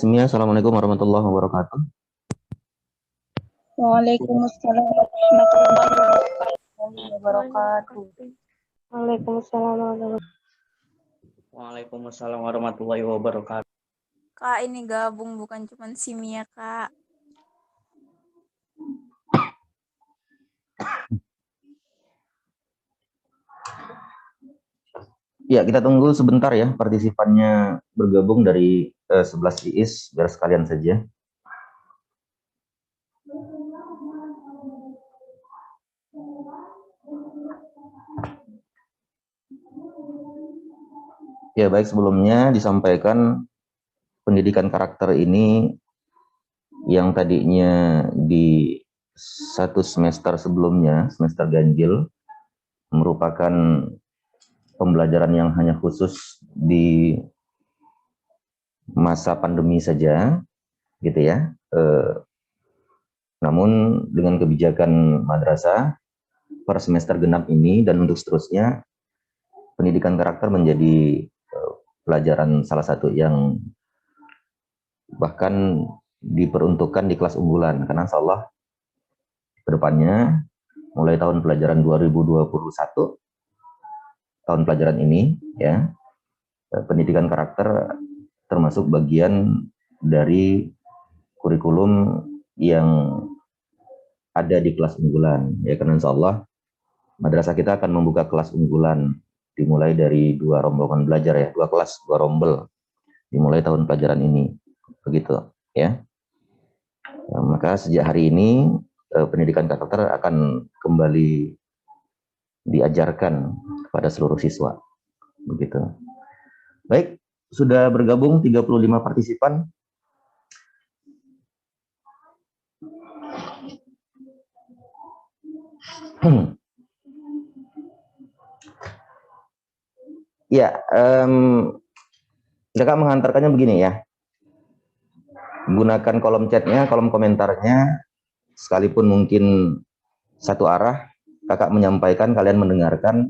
Tasmiyah, Assalamualaikum warahmatullahi wabarakatuh. Waalaikumsalam warahmatullahi wabarakatuh. Waalaikumsalam warahmatullahi wabarakatuh. Waalaikumsalam warahmatullahi wabarakatuh. Kak, ini gabung bukan cuma Simia, Kak. Ya, kita tunggu sebentar ya partisipannya bergabung dari 11 IIS biar sekalian saja. Ya, baik, sebelumnya disampaikan pendidikan karakter ini yang tadinya di satu semester sebelumnya, semester ganjil, merupakan pembelajaran yang hanya khusus di masa pandemi saja, gitu ya. Namun dengan kebijakan madrasah per semester genap ini dan untuk seterusnya, pendidikan karakter menjadi pelajaran salah satu yang bahkan diperuntukkan di kelas unggulan, karena insya Allah kedepannya mulai tahun pelajaran 2021, tahun pelajaran ini ya, pendidikan karakter termasuk bagian dari kurikulum yang ada di kelas unggulan ya, karena insya Allah madrasah kita akan membuka kelas unggulan dimulai dari 2 rombongan belajar ya, 2 kelas, 2 rombel dimulai tahun pelajaran ini, begitu ya. Nah, maka sejak hari ini pendidikan karakter akan kembali diajarkan kepada seluruh siswa, begitu. Baik, sudah bergabung 35 partisipan. Ya, Kakak mengantarkannya begini ya. Gunakan kolom chatnya, kolom komentarnya, sekalipun mungkin satu arah, kakak menyampaikan, kalian mendengarkan,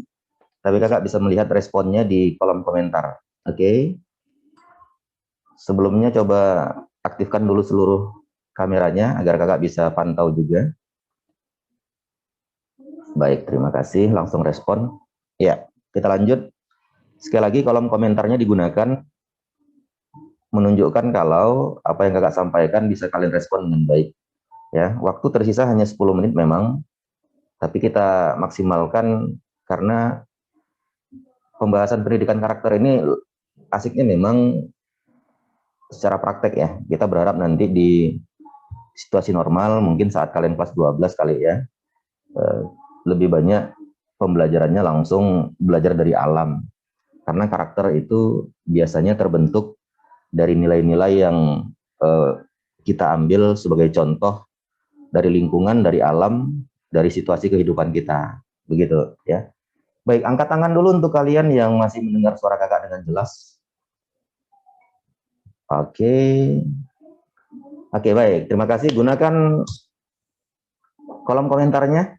tapi kakak bisa melihat responnya di kolom komentar. Oke? Sebelumnya coba aktifkan dulu seluruh kameranya agar kakak bisa pantau juga. Baik, terima kasih, langsung respon. Ya, kita lanjut. Sekali lagi kolom komentarnya digunakan menunjukkan kalau apa yang kakak sampaikan bisa kalian respon dengan baik. Ya, waktu tersisa hanya 10 menit memang, tapi kita maksimalkan karena pembahasan pendidikan karakter ini asiknya memang secara praktek ya. Kita berharap nanti di situasi normal, mungkin saat kalian kelas 12 kali ya, lebih banyak pembelajarannya langsung belajar dari alam. Karena karakter itu biasanya terbentuk dari nilai-nilai yang kita ambil sebagai contoh dari lingkungan, dari alam, dari situasi kehidupan kita. Begitu ya. Baik, angkat tangan dulu untuk kalian yang masih mendengar suara kakak dengan jelas. Oke. Oke, baik. Terima kasih. Gunakan kolom komentarnya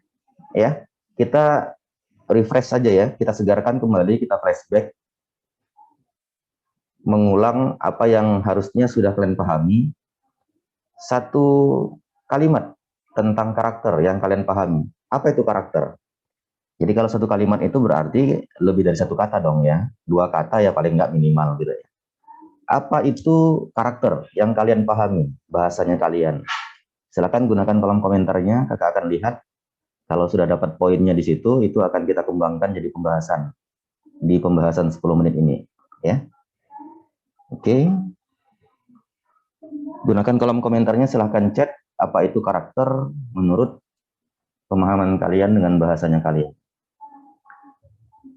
ya. Kita refresh saja ya. Kita segarkan kembali, kita flashback. Mengulang apa yang harusnya sudah kalian pahami. Satu kalimat tentang karakter yang kalian pahami. Apa itu karakter? Jadi kalau satu kalimat itu berarti lebih dari satu kata dong ya. 2 kata ya paling nggak minimal gitu ya. Apa itu karakter yang kalian pahami, bahasanya kalian? Silakan gunakan kolom komentarnya, kakak akan lihat. Kalau sudah dapat poinnya di situ, itu akan kita kembangkan jadi pembahasan di pembahasan 10 menit ini ya. Oke. Gunakan kolom komentarnya, silahkan chat apa itu karakter menurut pemahaman kalian dengan bahasanya kalian.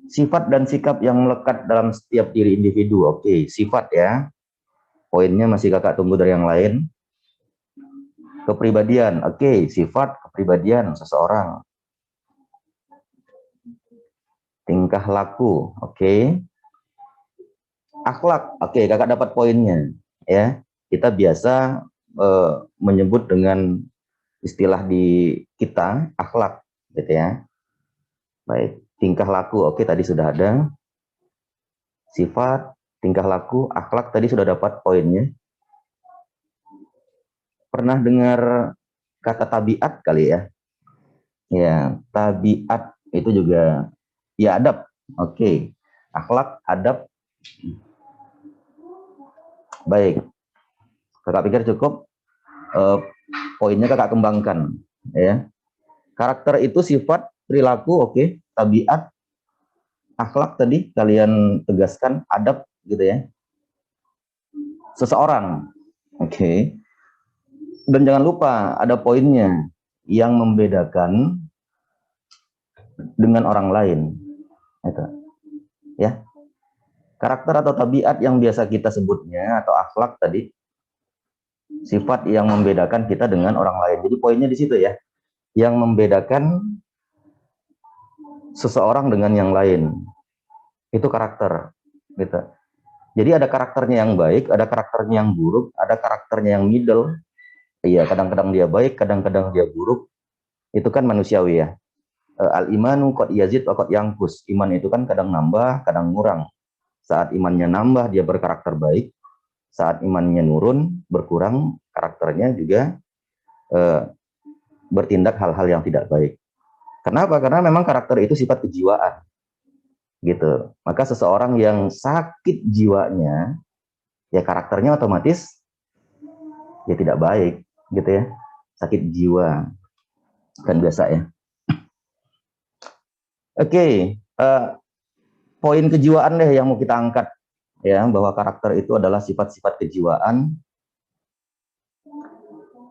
Sifat dan sikap yang melekat dalam setiap diri individu. Oke, sifat ya. Poinnya masih kakak tunggu dari yang lain. Kepribadian. Oke, sifat kepribadian seseorang. Tingkah laku. Oke. Akhlak. Oke, kakak dapat poinnya. Ya, kita biasa menyebut dengan istilah di kita akhlak, gitu ya. Baik, tingkah laku. Oke, tadi sudah ada. Sifat, tingkah laku, akhlak tadi sudah dapat poinnya. pernah dengar kata tabiat kali ya? Ya, tabiat itu juga ya adab. Oke. Akhlak, adab. Baik. Kakak pikir cukup. Poinnya kakak kembangkan, ya. Karakter itu sifat, perilaku, oke. Tabiat, akhlak tadi kalian tegaskan, adab gitu ya. Seseorang, oke. Dan jangan lupa ada poinnya yang membedakan dengan orang lain. Itu. Ya. Karakter atau tabiat yang biasa kita sebutnya atau akhlak tadi sifat yang membedakan kita dengan orang lain. Jadi poinnya di situ ya. Yang membedakan seseorang dengan yang lain. Itu karakter gitu. Jadi ada karakternya yang baik, ada karakternya yang buruk, ada karakternya yang middle. Iya, kadang-kadang dia baik, kadang-kadang dia buruk. Itu kan manusiawi ya. Al-imanu qad yazid wa qad yanqus. Iman itu kan kadang nambah, kadang ngurang. Saat imannya nambah, dia berkarakter baik. Saat imannya nurun, berkurang, karakternya juga bertindak hal-hal yang tidak baik. Kenapa? Karena memang karakter itu sifat kejiwaan. Gitu. Maka seseorang yang sakit jiwanya, ya karakternya otomatis ya tidak baik, gitu ya. Sakit jiwa kan biasa ya. Oke, poin kejiwaan deh yang mau kita angkat ya, bahwa karakter itu adalah sifat-sifat kejiwaan.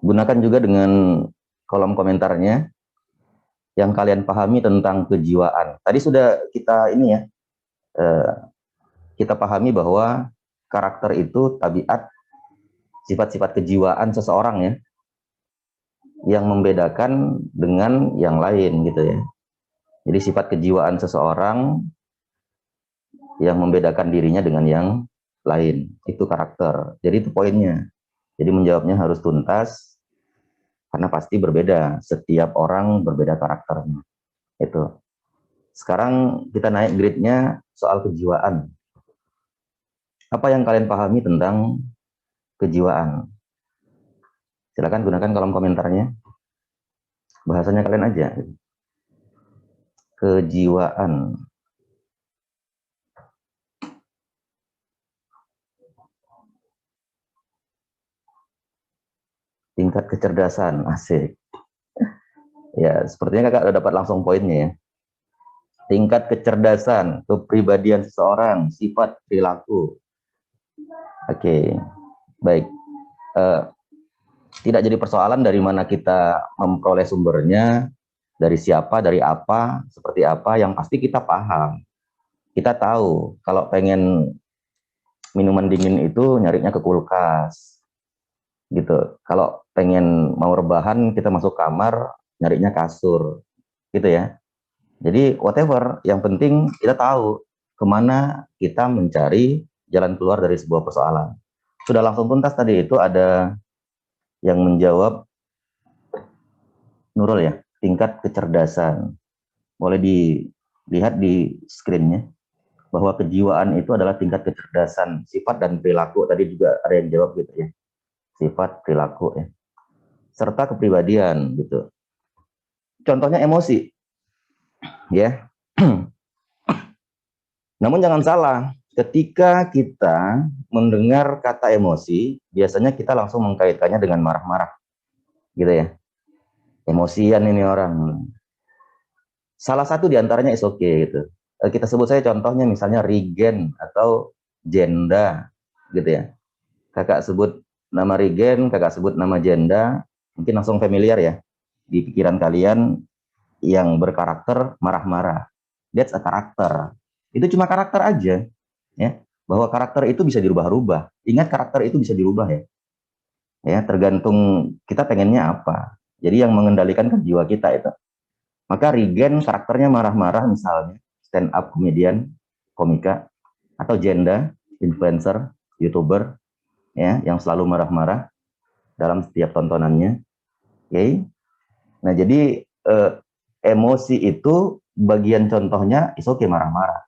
Gunakan juga dengan kolom komentarnya yang kalian pahami tentang kejiwaan. Tadi sudah kita ini ya, kita pahami bahwa karakter itu tabiat, sifat-sifat kejiwaan seseorang ya, yang membedakan dengan yang lain gitu ya. Jadi sifat kejiwaan seseorang yang membedakan dirinya dengan yang lain, itu karakter. Jadi itu poinnya. Jadi menjawabnya harus tuntas, karena pasti berbeda. Setiap orang berbeda karakternya. Itu. Sekarang kita naik grade-nya soal kejiwaan. Apa yang kalian pahami tentang kejiwaan? Silakan gunakan kolom komentarnya. Bahasanya kalian aja. Kejiwaan. Tingkat kecerdasan, asik. Ya, sepertinya kakak udah dapat langsung poinnya ya. Tingkat kecerdasan, kepribadian seseorang, sifat, perilaku. Oke, baik. Tidak jadi persoalan dari mana kita memperoleh sumbernya, dari siapa, dari apa, seperti apa, yang pasti kita paham. Kita tahu, kalau pengen minuman dingin itu nyarinya ke kulkas. Gitu. Kalau pengen mau rebahan, kita masuk kamar, nyarinya kasur. Gitu ya. Jadi whatever, yang penting kita tahu kemana kita mencari jalan keluar dari sebuah persoalan. Sudah langsung tuntas tadi, itu ada yang menjawab Nurul ya, tingkat kecerdasan. Boleh dilihat di screen-nya bahwa kejiwaan itu adalah tingkat kecerdasan, sifat dan perilaku. Tadi juga ada yang jawab gitu ya, sifat, perilaku ya, serta kepribadian gitu. Contohnya emosi ya. Namun jangan salah, ketika kita mendengar kata emosi, biasanya kita langsung mengkaitkannya dengan marah-marah gitu ya. Emosian ini orang. Salah satu diantaranya is okay gitu. Kita sebut saya contohnya misalnya Regen atau Jenda gitu ya. Kakak sebut nama Regen, kakak sebut nama Jenda, mungkin langsung familiar ya di pikiran kalian yang berkarakter marah-marah. That's a karakter. Itu cuma karakter aja ya. Bahwa karakter itu bisa dirubah-rubah. Ingat, karakter itu bisa dirubah ya. Ya, tergantung kita pengennya apa. Jadi yang mengendalikan kan jiwa kita itu. Maka Regen karakternya marah-marah misalnya, stand up komedian, komika, atau Jenda, influencer, YouTuber, ya, yang selalu marah-marah dalam setiap tontonannya. Oke. Nah, jadi emosi itu bagian contohnya is okay marah-marah.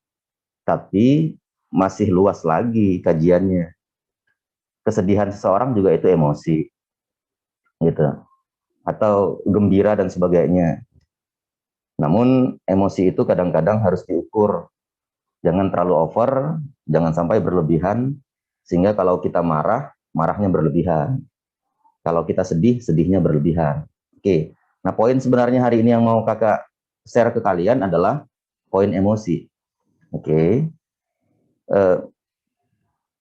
Tapi masih luas lagi kajiannya. Kesedihan seseorang juga itu emosi. gitu, atau gembira dan sebagainya. Namun emosi itu kadang-kadang harus diukur, jangan terlalu over, jangan sampai berlebihan, sehingga kalau kita marah, marahnya berlebihan. Kalau kita sedih, sedihnya berlebihan. Oke, nah poin sebenarnya hari ini yang mau kakak share ke kalian adalah poin emosi. Oke,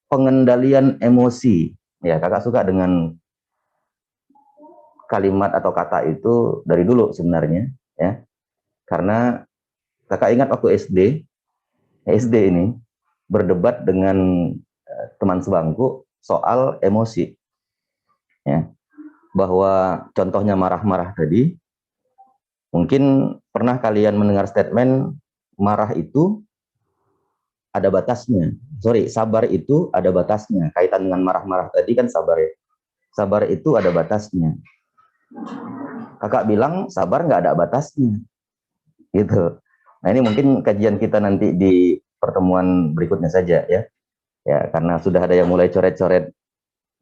pengendalian emosi. Ya, kakak suka dengan kalimat atau kata itu dari dulu sebenarnya, ya. Karena kakak ingat waktu SD ini berdebat dengan teman sebangku soal emosi, ya. Bahwa contohnya marah-marah tadi, mungkin pernah kalian mendengar statement marah itu ada batasnya. Sorry, sabar itu ada batasnya. Kaitan dengan marah-marah tadi kan sabar ya. Sabar itu ada batasnya. Kakak bilang sabar nggak ada batasnya, gitu. Nah ini mungkin kajian kita nanti di pertemuan berikutnya saja ya. Ya karena sudah ada yang mulai coret-coret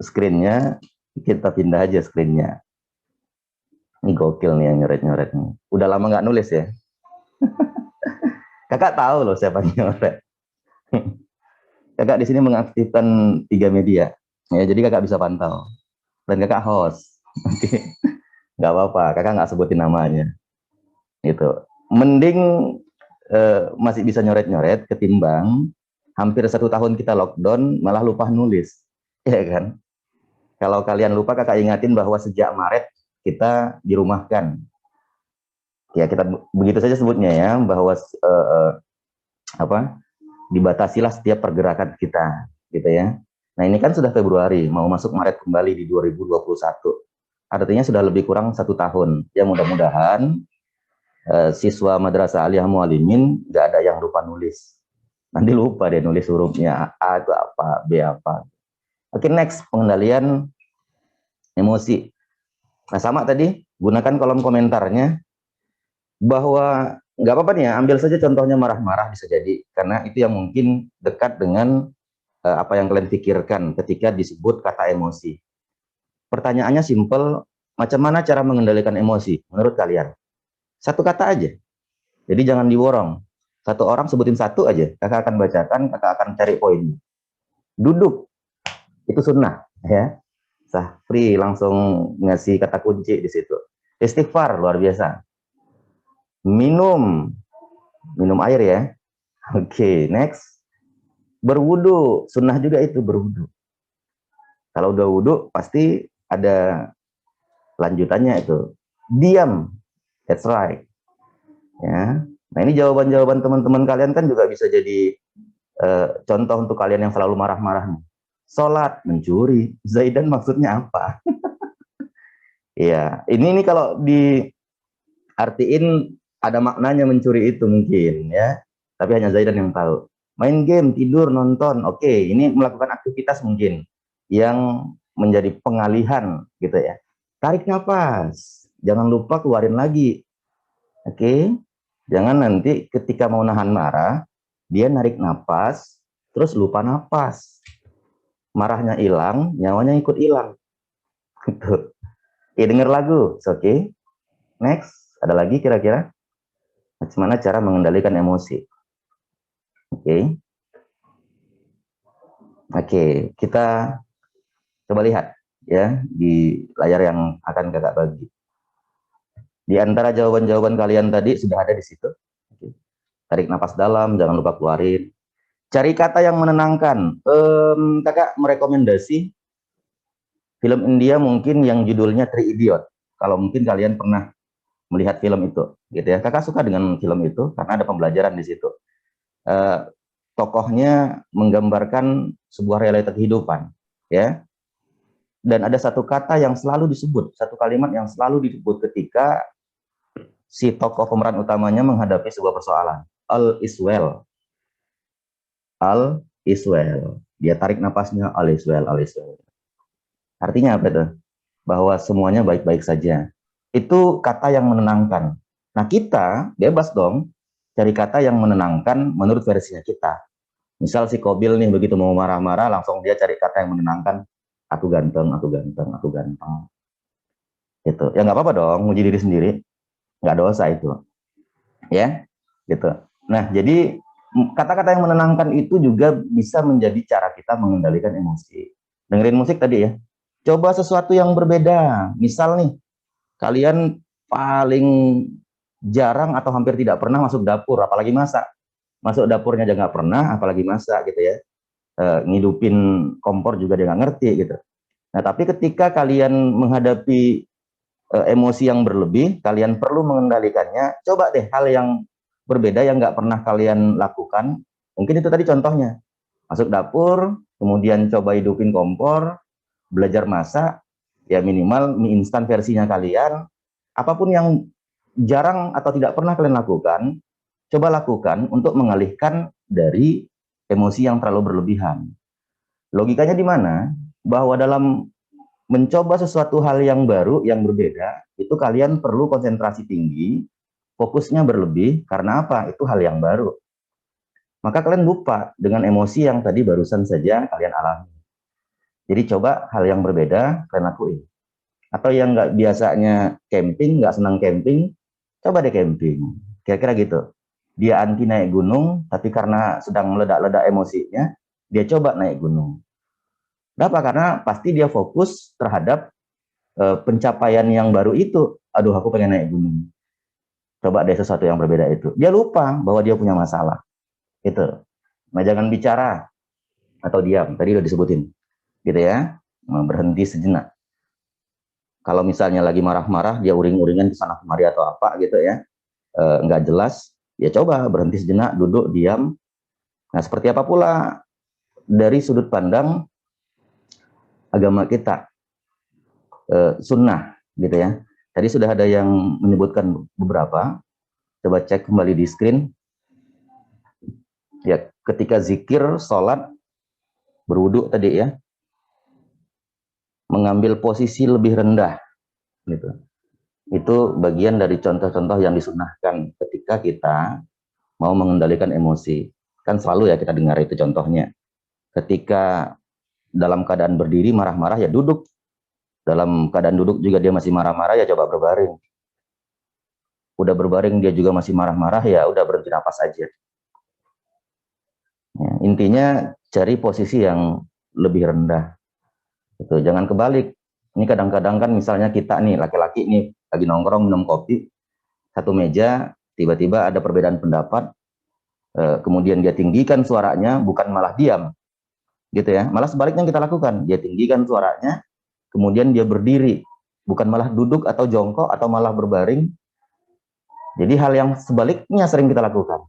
screen-nya, kita pindah aja screen-nya. Ini gokil nih yang nyoret-nyoret nih. Udah lama nggak nulis ya. Kakak tahu loh siapa yang nyoret. Kakak di sini mengaktifkan 3 media. Ya, jadi kakak bisa pantau. Dan kakak host. Oke. Nggak apa-apa, kakak nggak sebutin namanya. Gitu. Mending masih bisa nyoret-nyoret ketimbang hampir 1 tahun kita lockdown malah lupa nulis. Ya kan? Kalau kalian lupa, kakak ingatin bahwa sejak Maret kita dirumahkan. Ya kita begitu saja sebutnya ya, bahwa dibatasilah setiap pergerakan kita, gitu ya. Nah ini kan sudah Februari, mau masuk Maret kembali di 2021. Artinya sudah lebih kurang 1 tahun. Ya mudah-mudahan siswa Madrasah Aliyah Mualimin nggak ada yang lupa nulis. Nanti lupa deh nulis hurufnya, A itu apa, B apa. Oke, next, pengendalian emosi. Nah sama tadi, gunakan kolom komentarnya, bahwa nggak apa-apa nih ya, ambil saja contohnya marah-marah bisa jadi, karena itu yang mungkin dekat dengan apa yang kalian pikirkan ketika disebut kata emosi. Pertanyaannya simple, macam mana cara mengendalikan emosi menurut kalian? Satu kata aja, jadi jangan diborong. Satu orang sebutin satu aja, kakak akan bacakan, kakak akan cari poinnya. Duduk, itu sunnah, ya. Sahfri langsung ngasih kata kunci di situ. Istighfar, luar biasa. Minum air ya. Oke, next. Berwudu, sunnah juga itu berwudu. Kalau udah wudu pasti ada lanjutannya itu. Diam, that's right. Ya. Nah ini jawaban-jawaban teman-teman kalian kan juga bisa jadi contoh untuk kalian yang selalu marah-marah. Sholat, mencuri, Zaidan maksudnya apa? Iya, ini kalau diartiin ada maknanya mencuri itu mungkin ya, tapi hanya Zaidan yang tahu. Main game, tidur, nonton, oke, ini melakukan aktivitas mungkin yang menjadi pengalihan gitu ya. Tarik nafas, jangan lupa keluarin lagi, oke. Jangan nanti ketika mau nahan marah, dia narik nafas, terus lupa nafas. Marahnya hilang, nyawanya ikut hilang. Gitu. Oke, denger lagu, oke. Next, ada lagi kira-kira? Bagaimana cara mengendalikan emosi? Oke. Oke, kita coba lihat ya di layar yang akan kakak bagi. Di antara jawaban-jawaban kalian tadi sudah ada di situ. Oke. Tarik nafas dalam, jangan lupa keluarin. Cari kata yang menenangkan. Kakak merekomendasi film India mungkin yang judulnya Three Idiot. Kalau mungkin kalian pernah melihat film itu, gitu ya. Kakak suka dengan film itu karena ada pembelajaran di situ. Tokohnya menggambarkan sebuah realita kehidupan, ya. Dan ada satu kata yang selalu disebut, satu kalimat yang selalu disebut ketika si tokoh pemeran utamanya menghadapi sebuah persoalan. All is well. All is well. Dia tarik napasnya, all is well, all is well. Artinya apa itu? Bahwa semuanya baik-baik saja. Itu kata yang menenangkan. Nah kita bebas dong cari kata yang menenangkan menurut versinya kita. Misal si Kobil nih begitu mau marah-marah langsung dia cari kata yang menenangkan. Aku ganteng, aku ganteng, aku ganteng. Gitu. Ya nggak apa-apa dong, muji diri sendiri, nggak dosa itu, ya, gitu. Nah, jadi kata-kata yang menenangkan itu juga bisa menjadi cara kita mengendalikan emosi. Dengerin musik tadi ya. Coba sesuatu yang berbeda. Misal nih, kalian paling jarang atau hampir tidak pernah masuk dapur, apalagi masak. Masuk dapurnya aja nggak pernah, apalagi masak gitu ya. Ngidupin kompor juga dia nggak ngerti gitu. Nah, tapi ketika kalian menghadapi emosi yang berlebih, kalian perlu mengendalikannya. Coba deh hal yang berbeda yang nggak pernah kalian lakukan. Mungkin itu tadi contohnya. Masuk dapur, kemudian coba hidupin kompor, belajar masak, ya minimal mie instan versinya kalian. Apapun yang jarang atau tidak pernah kalian lakukan, coba lakukan untuk mengalihkan dari emosi yang terlalu berlebihan. Logikanya di mana? Bahwa dalam mencoba sesuatu hal yang baru, yang berbeda, itu kalian perlu konsentrasi tinggi, fokusnya berlebih, karena apa? Itu hal yang baru. Maka kalian lupa dengan emosi yang tadi barusan saja kalian alami. Jadi coba hal yang berbeda, kalian lakuin. Atau yang nggak biasanya camping, nggak senang camping, coba deh camping. Kira-kira gitu. Dia anti naik gunung, tapi karena sedang meledak-ledak emosinya, dia coba naik gunung. Kenapa? Karena pasti dia fokus terhadap pencapaian yang baru itu. Aduh, aku pengen naik gunung. Coba deh sesuatu yang berbeda itu. Dia lupa bahwa dia punya masalah. Gitu. Nah, jangan bicara atau diam. Tadi udah disebutin. Gitu ya. Berhenti sejenak. Kalau misalnya lagi marah-marah, dia uring-uringan ke sana kemari atau apa gitu ya. Nggak jelas, ya coba berhenti sejenak, duduk, diam. Nah, seperti apa pula dari sudut pandang agama kita, sunnah gitu ya. Tadi sudah ada yang menyebutkan beberapa. Coba cek kembali di screen. Ya, ketika zikir, sholat, berwudu tadi ya, mengambil posisi lebih rendah, gitu. Itu bagian dari contoh-contoh yang disunahkan ketika kita mau mengendalikan emosi. Kan selalu ya kita dengar itu contohnya. Ketika dalam keadaan berdiri marah-marah ya duduk. Dalam keadaan duduk juga dia masih marah-marah ya coba berbaring. Udah berbaring dia juga masih marah-marah ya udah berhenti napas aja. Ya, intinya cari posisi yang lebih rendah. Gitu. Jangan kebalik. Ini kadang-kadang kan misalnya kita nih laki-laki nih lagi nongkrong minum kopi satu meja, tiba-tiba ada perbedaan pendapat, kemudian dia tinggikan suaranya, bukan malah diam, gitu ya. Malah sebaliknya kita lakukan, dia tinggikan suaranya, kemudian dia berdiri, bukan malah duduk atau jongkok atau malah berbaring. Jadi hal yang sebaliknya sering kita lakukan.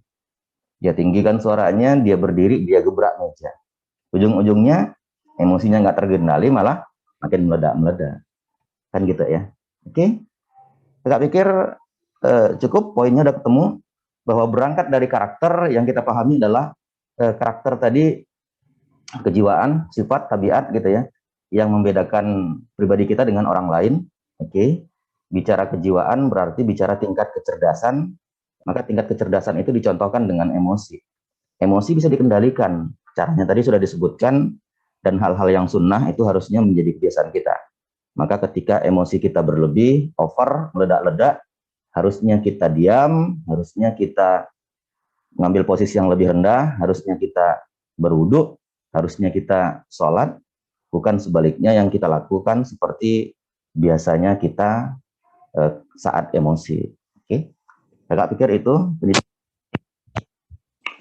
Dia tinggikan suaranya, dia berdiri, dia gebrak meja. Ujung-ujungnya emosinya nggak terkendali, malah makin meledak-meledak. Kan gitu ya. Oke, Kakak pikir cukup poinnya udah ketemu, bahwa berangkat dari karakter yang kita pahami adalah karakter tadi, kejiwaan, sifat, tabiat gitu ya, yang membedakan pribadi kita dengan orang lain. Oke. Bicara kejiwaan berarti bicara tingkat kecerdasan, maka tingkat kecerdasan itu dicontohkan dengan emosi. Emosi bisa dikendalikan, caranya tadi sudah disebutkan, dan hal-hal yang sunnah itu harusnya menjadi kebiasaan kita. Maka ketika emosi kita berlebih, over, meledak-ledak, harusnya kita diam, harusnya kita mengambil posisi yang lebih rendah, harusnya kita berwudu, harusnya kita sholat, bukan sebaliknya yang kita lakukan seperti biasanya kita saat emosi. Oke, Kakak pikir itu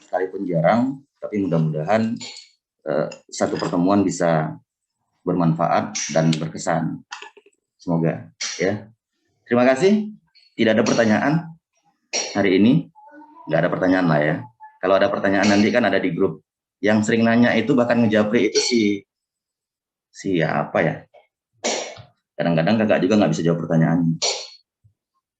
sekalipun jarang, tapi mudah-mudahan satu pertemuan bisa bermanfaat dan berkesan. Semoga ya. Terima kasih. Tidak ada pertanyaan hari ini. Nggak ada pertanyaan lah ya. Kalau ada pertanyaan nanti kan ada di grup. Yang sering nanya itu bahkan ngejapri itu si apa ya? Kadang-kadang kakak juga nggak bisa jawab pertanyaan.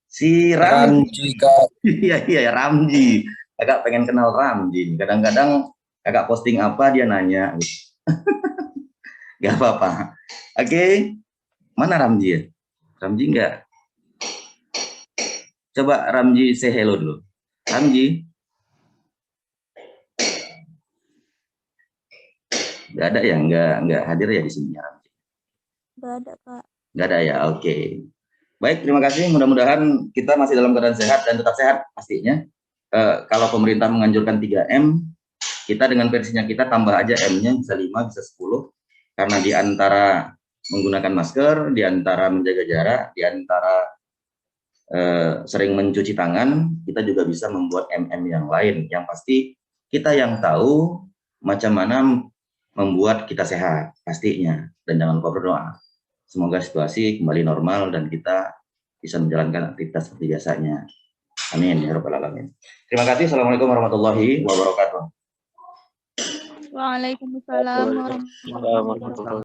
Si Ramji. Iya Ramji. Kakak pengen kenal Ramji. Kadang-kadang kakak posting apa dia nanya. Gak apa-apa. Oke. Mana Ramji ya? Ramji nggak? Coba Ramji say hello dulu. Ramji. Nggak ada ya, nggak hadir ya di sini. Gak ada, Kak. Nggak ada ya, oke. Baik, terima kasih. Mudah-mudahan kita masih dalam keadaan sehat dan tetap sehat pastinya. Kalau pemerintah menganjurkan 3M, kita dengan versinya kita tambah aja M-nya, bisa 5, bisa 10. Karena di antara menggunakan masker, di antara menjaga jarak, di antara sering mencuci tangan, kita juga bisa membuat MM yang lain. Yang pasti kita yang tahu macam mana membuat kita sehat pastinya. Dan jangan lupa berdoa. Semoga situasi kembali normal dan kita bisa menjalankan aktivitas seperti biasanya. Amin ya rabbal alamin. Terima kasih. Assalamualaikum warahmatullahi wabarakatuh. Waalaikumsalam warahmatullahi wabarakatuh.